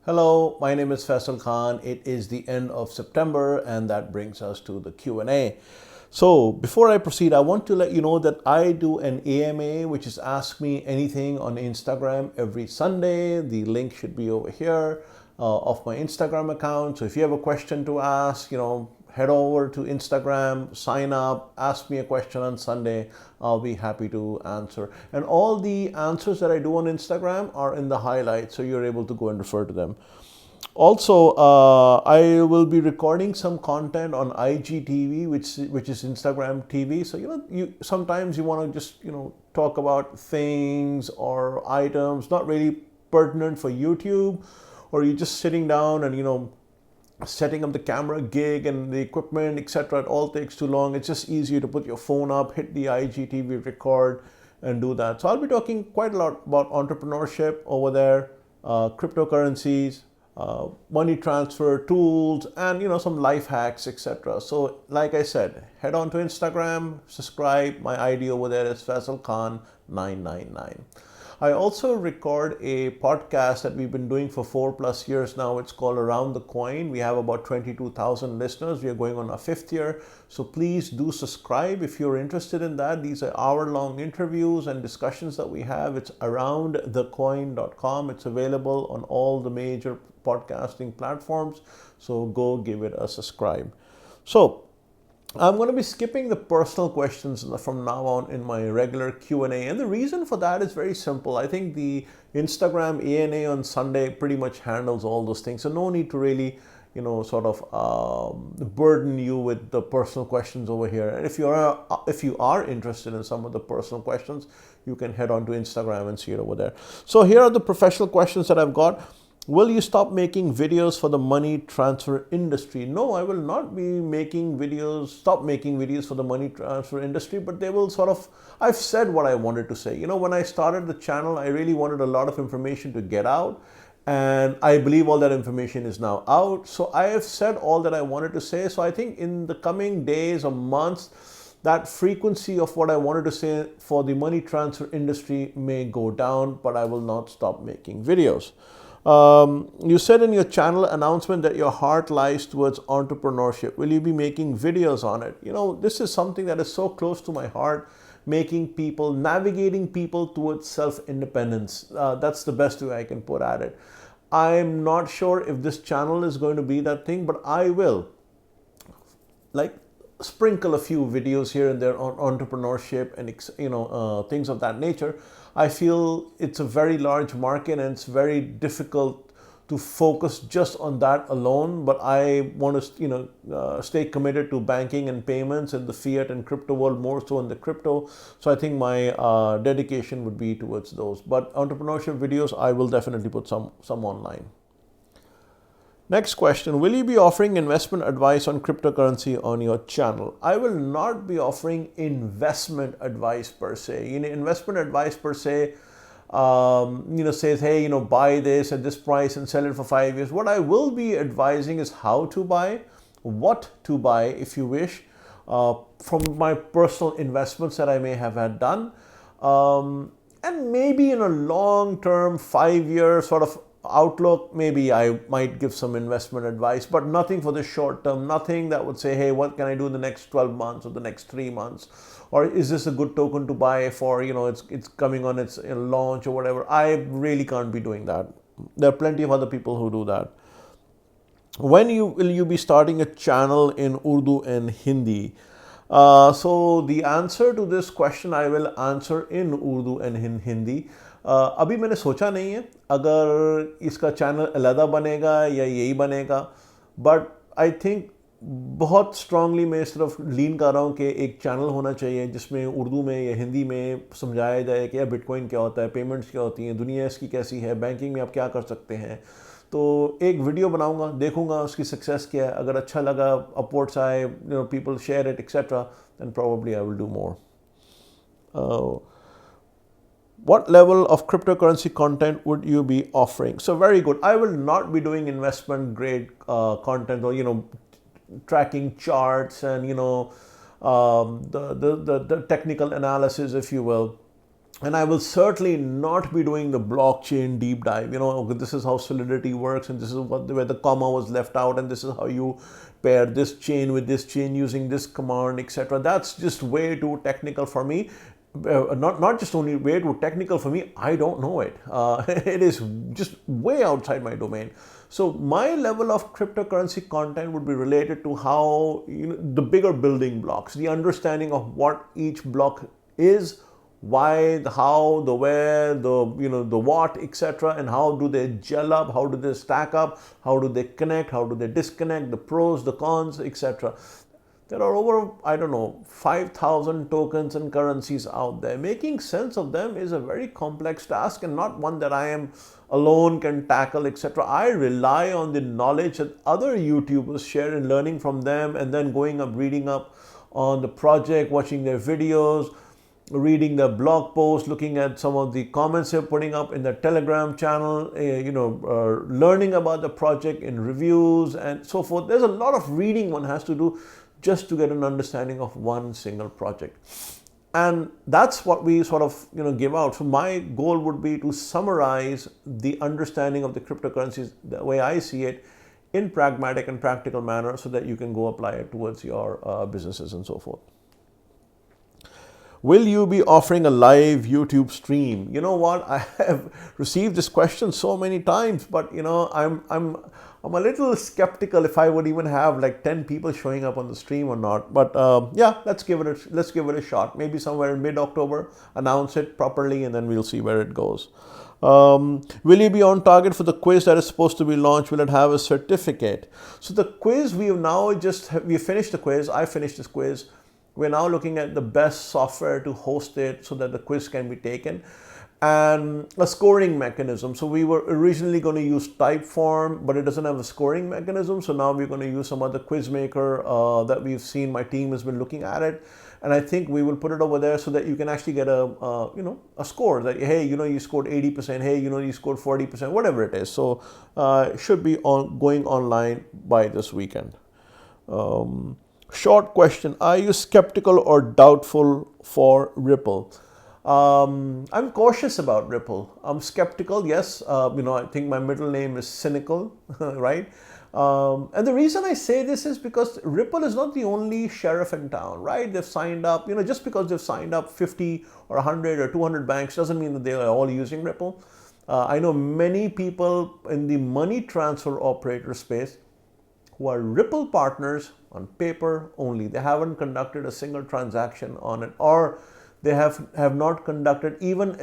Hello, my name is Faisal Khan. It is the end of September and that brings us to the Q&A. So before I proceed, I want to let you know that I do an AMA, which is Ask Me Anything on Instagram every Sunday. The link should be over here of my Instagram account. So if you have a question to ask, head over to Instagram, sign up, ask me a question on Sunday. I'll be happy to answer. And all the answers that I do on Instagram are in the highlights, so you're able to go and refer to them. Also, I will be recording some content on IGTV, which is Instagram TV. So you sometimes you want to just talk about things or items not really pertinent for YouTube, or you're just sitting down and setting up the camera gig and the equipment, etc. It all takes too long. It's just easier to put your phone up, hit the IGTV record, and do that. So I'll be talking quite a lot about entrepreneurship over there, cryptocurrencies, money transfer tools, and some life hacks, etc. So like I said, head on to Instagram, subscribe. My ID over there is Faisal Khan 999. I also record a podcast that we've been doing for 4+ years now. It's called Around the Coin. We have about 22,000 listeners. We are going on our 5th year. So please do subscribe if you're interested in that. These are hour-long interviews and discussions that we have. It's aroundthecoin.com. It's available on all the major podcasting platforms. So go give it a subscribe. So I'm going to be skipping the personal questions from now on in my regular Q&A. And the reason for that is very simple. I think the Instagram ANA on Sunday pretty much handles all those things. So no need to really, burden you with the personal questions over here. And if you are interested in some of the personal questions, you can head on to Instagram and see it over there. So here are the professional questions that I've got. Will you stop making videos for the money transfer industry? No, I will not be stop making videos for the money transfer industry, but they will I've said what I wanted to say. When I started the channel, I really wanted a lot of information to get out, and I believe all that information is now out. So I have said all that I wanted to say. So I think in the coming days or months, that frequency of what I wanted to say for the money transfer industry may go down, but I will not stop making videos. You said in your channel announcement that your heart lies towards entrepreneurship. Will you be making videos on it? This is something that is so close to my heart, navigating people towards self-independence. That's the best way I can put at it. I'm not sure if this channel is going to be that thing, but I will sprinkle a few videos here and there on entrepreneurship and things of that nature. I feel it's a very large market and it's very difficult to focus just on that alone, but I want to stay committed to banking and payments in the fiat and crypto world, more so in the crypto. So I think my dedication would be towards those, but entrepreneurship videos I will definitely put some online. Next question, will you be offering investment advice on cryptocurrency on your channel? I will not be offering investment advice per se. Investment advice per se, says, hey, buy this at this price and sell it for 5 years. What I will be advising is how to buy, what to buy, if you wish, from my personal investments that I may have had done. And maybe in a long-term, 5-year outlook, maybe I might give some investment advice, but nothing for the short term, nothing that would say, hey, what can I do in the next 12 months or the next 3 months? Or is this a good token to buy for, it's coming on its launch or whatever? I really can't be doing that. There are plenty of other people who do that. When will you be starting a channel in Urdu and Hindi? So the answer to this question I will answer in Urdu and in Hindi. अभी मैंने सोचा नहीं है अगर इसका channel अलग बनेगा या यही बनेगा, बट आई थिंक बहुत स्ट्रांगली मैं इस तरफ लीन कर रहा हूँ कि एक चैनल होना चाहिए जिसमें उर्दू में या हिंदी में समझाया जाए कि यार बिटकॉइन क्या होता है, पेमेंट्स क्या होती हैं, दुनिया इसकी कैसी है, बैंकिंग में आप क्या कर सकते हैं. तो एक वीडियो बनाऊंगा, देखूंगा उसकी सक्सेस क्या है. अगर अच्छा लगा, अपवर्ड्स आए, people share it etcetera, then probably I will do more. What level of cryptocurrency content would you be offering? So very good. I will not be doing investment grade content or tracking charts and the technical analysis, if you will. And I will certainly not be doing the blockchain deep dive. Okay, this is how Solidity works, and this is where the comma was left out, and this is how you pair this chain with this chain using this command, etc. That's just way too technical for me. Not just only way too technical for me, I don't know it. It is just way outside my domain. So my level of cryptocurrency content would be related to how, the bigger building blocks, the understanding of what each block is, why, the how, the where, the what, etc., and how do they gel up, how do they stack up, how do they connect, how do they disconnect, the pros, the cons, etc. There are over, 5,000 tokens and currencies out there. Making sense of them is a very complex task and not one that I am alone can tackle, etc. I rely on the knowledge that other YouTubers share and learning from them, and then going up, reading up on the project, watching their videos, reading the blog posts, looking at some of the comments they're putting up in the Telegram channel, learning about the project in reviews and so forth. There's a lot of reading one has to do just to get an understanding of one single project. And that's what we sort of give out. So my goal would be to summarize the understanding of the cryptocurrencies the way I see it in pragmatic and practical manner, so that you can go apply it towards your businesses and so forth. Will you be offering a live YouTube stream? You know what? I have received this question so many times, but I'm a little skeptical if I would even have like 10 people showing up on the stream or not. But yeah, let's give it a shot. Maybe somewhere in mid-October, announce it properly, and then we'll see where it goes. Will you be on target for the quiz that is supposed to be launched? Will it have a certificate? So the quiz, we finished the quiz. I finished this quiz. We're now looking at the best software to host it so that the quiz can be taken, and a scoring mechanism. So we were originally going to use Typeform, but it doesn't have a scoring mechanism. So now we're going to use some other quiz maker that we've seen. My team has been looking at it, and I think we will put it over there so that you can actually get a score that, hey, you scored 80%, hey, you scored 40%, whatever it is. So it should be going online by this weekend. Short question: are you skeptical or doubtful for Ripple? I'm cautious about Ripple. I'm skeptical, yes. I think my middle name is cynical, right? And the reason I say this is because Ripple is not the only sheriff in town, right? They've signed up, just because they've signed up 50 or 100 or 200 banks doesn't mean that they are all using Ripple. I know many people in the money transfer operator space who are Ripple partners on paper only. They haven't conducted a single transaction on it, or they have not conducted even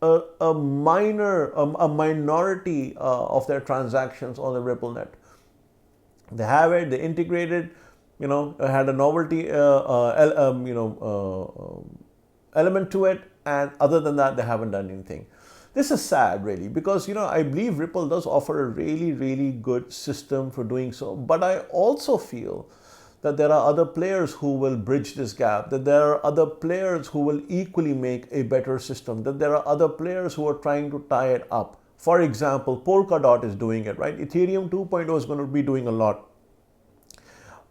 a minority of their transactions on the Ripple net. They have it, they integrated, had a novelty element to it, and other than that, they haven't done anything. This is sad, really, because I believe Ripple does offer a really, really good system for doing so. But I also feel that there are other players who will bridge this gap, that there are other players who will equally make a better system, that there are other players who are trying to tie it up. For example, Polkadot is doing it, right? Ethereum 2.0 is going to be doing a lot.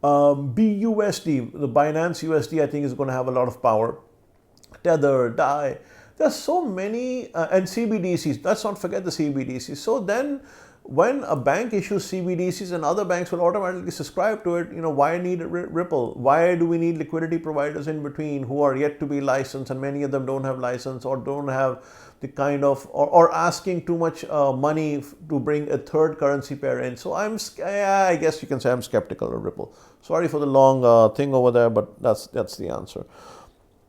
BUSD, the Binance USD, I think is going to have a lot of power. Tether, DAI. There's so many, and CBDCs, let's not forget the CBDCs. So then when a bank issues CBDCs and other banks will automatically subscribe to it, why need Ripple? Why do we need liquidity providers in between who are yet to be licensed, and many of them don't have license or don't have the kind of, or asking too much money to bring a third currency pair in. So I guess you can say I'm skeptical of Ripple. Sorry for the long thing over there, but that's the answer.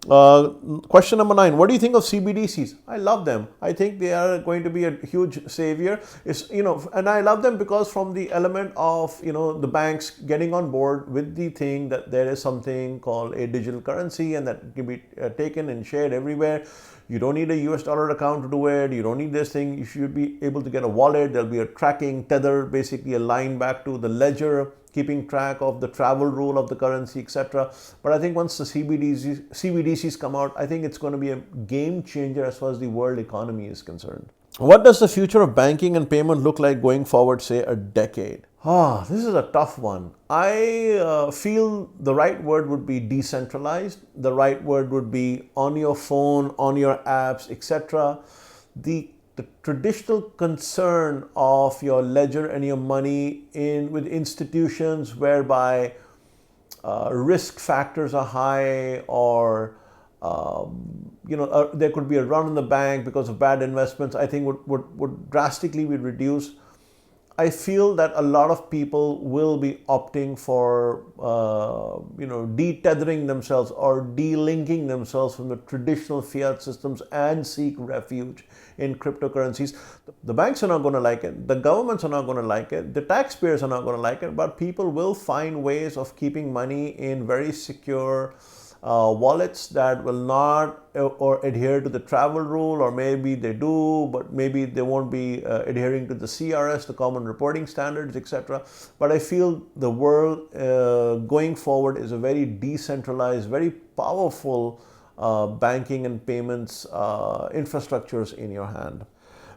Question number 9. What do you think of CBDCs? I love them. I think they are going to be a huge savior. And I love them because from the element of, the banks getting on board with the thing that there is something called a digital currency, and that can be taken and shared everywhere. You don't need a US dollar account to do it. You don't need this thing. You should be able to get a wallet. There'll be a tracking tether, basically a line back to the ledger, keeping track of the travel rule of the currency, etc. But I think once the CBDCs come out, I think it's going to be a game changer as far as the world economy is concerned. What does the future of banking and payment look like going forward, say, a decade? This is a tough one. I feel the right word would be decentralized. The right word would be on your phone, on your apps, etc. The traditional concern of your ledger and your money in with institutions whereby risk factors are high, or there could be a run on the bank because of bad investments, I think would drastically be reduced. I feel that a lot of people will be opting for detethering themselves or delinking themselves from the traditional fiat systems and seek refuge in cryptocurrencies. The banks are not going to like it, the governments are not going to like it, the taxpayers are not going to like it, but people will find ways of keeping money in very secure wallets that will not or adhere to the travel rule, or maybe they do, but maybe they won't be adhering to the CRS, the common reporting standards, etc. But I feel the world going forward is a very decentralized, very powerful banking and payments infrastructures in your hand.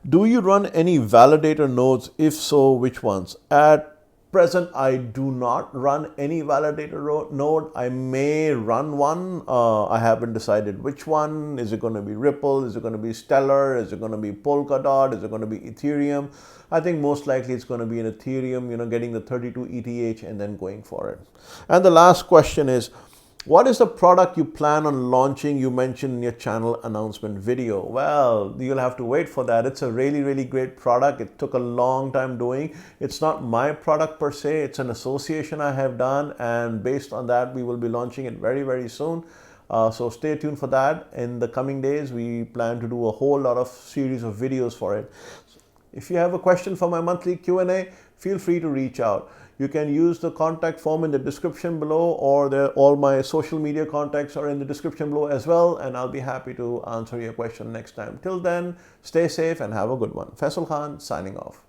Do you run any validator nodes? If so, which ones? At present, I do not run any validator node. I may run one. I haven't decided which one. Is it going to be Ripple? Is it going to be Stellar? Is it going to be Polkadot? Is it going to be Ethereum? I think most likely it's going to be an Ethereum, getting the 32 ETH and then going for it. And the last question is, what is the product you plan on launching? You mentioned in your channel announcement video. Well, you'll have to wait for that. It's a really, really great product. It took a long time doing. It's not my product per se. It's an association I have done. And based on that, we will be launching it very, very soon. So stay tuned for that. In the coming days, we plan to do a whole lot of series of videos for it. If you have a question for my monthly Q&A, feel free to reach out. You can use the contact form in the description below, or all my social media contacts are in the description below as well, and I'll be happy to answer your question next time. Till then, stay safe and have a good one. Faisal Khan signing off.